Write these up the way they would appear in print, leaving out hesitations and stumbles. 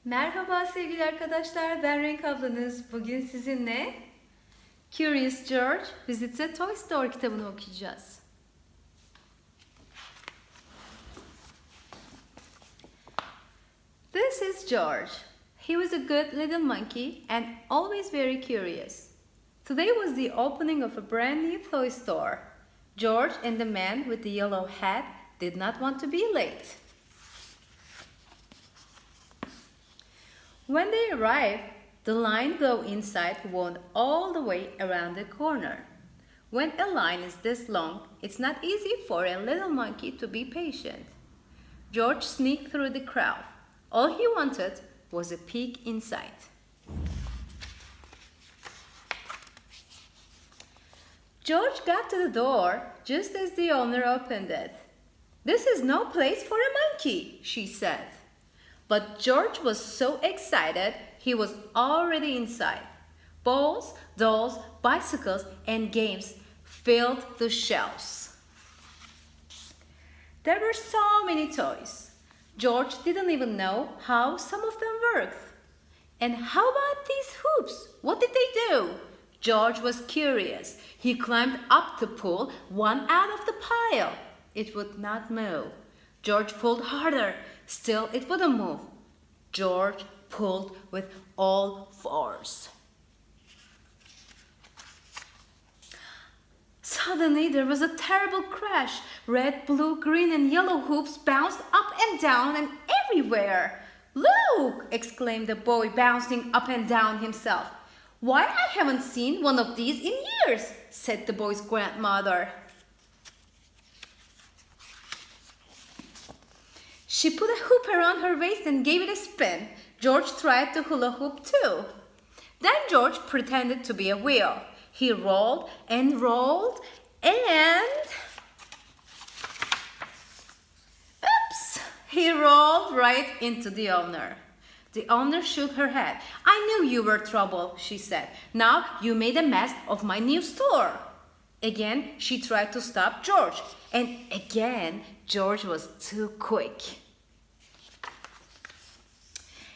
Merhaba sevgili arkadaşlar, ben Renk ablanız. Bugün sizinle Curious George Visits a Toy Store kitabını okuyacağız. This is George. He was a good little monkey and always very curious. Today was the opening of a brand new toy store. George and the man with the yellow hat did not want to be late. When they arrived, the line go inside wound all the way around the corner. When a line is this long, it's not easy for a little monkey to be patient. George sneaked through the crowd. All he wanted was a peek inside. George got to the door just as the owner opened it. "This is no place for a monkey," she said. But George was so excited, he was already inside. Balls, dolls, bicycles, and games filled the shelves. There were so many toys. George didn't even know how some of them worked. And how about these hoops? What did they do? George was curious. He climbed up to pull one out of the pile. It would not move. George pulled harder. Still, it wouldn't move. George pulled with all force. Suddenly, there was a terrible crash. Red, blue, green, and yellow hoops bounced up and down and everywhere. "Look!" exclaimed the boy, bouncing up and down himself. "Why, I haven't seen one of these in years," said the boy's grandmother. She put a hoop around her waist and gave it a spin. George tried to hula hoop too. Then George pretended to be a wheel. He rolled and rolled and... oops! He rolled right into the owner. The owner shook her head. "I knew you were trouble," she said. "Now you made a mess of my new store." Again, she tried to stop George. And again, George was too quick.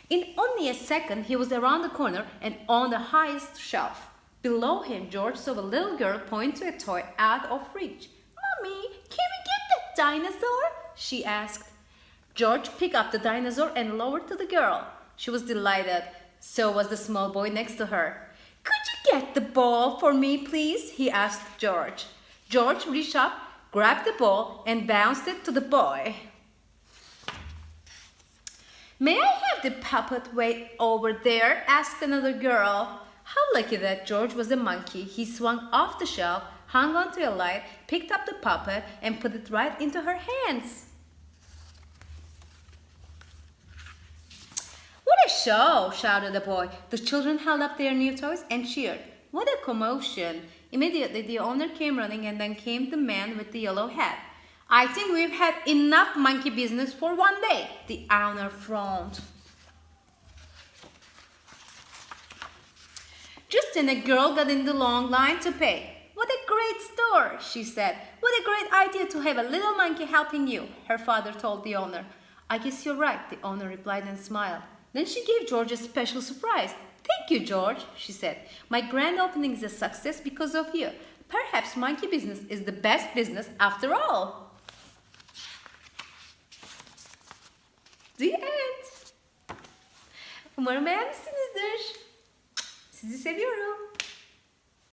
In only a second, he was around the corner and on the highest shelf. Below him, George saw a little girl point to a toy out of reach. "Mommy, can we get that dinosaur?" she asked. George picked up the dinosaur and lowered to the girl. She was delighted. So was the small boy next to her. "Could you get the ball for me, please?" he asked George. George reached up, grabbed the ball, and bounced it to the boy. "May I have the puppet way over there?" asked another girl. How lucky that George was a monkey. He swung off the shelf, hung onto a light, picked up the puppet, and put it right into her hands. "What a show!" shouted the boy. The children held up their new toys and cheered. What a commotion! Immediately the owner came running, and then came the man with the yellow hat. "I think we've had enough monkey business for one day," the owner frowned. Just then a girl got in the long line to pay. "What a great store," she said. "What a great idea to have a little monkey helping you," her father told the owner. "I guess you're right," the owner replied and smiled. Then she gave George a special surprise. "Thank you, George," she said. "My grand opening is a success because of you. Perhaps monkey business is the best business after all." The end. Umarım beğenmişsinizdir. Sizi seviyorum.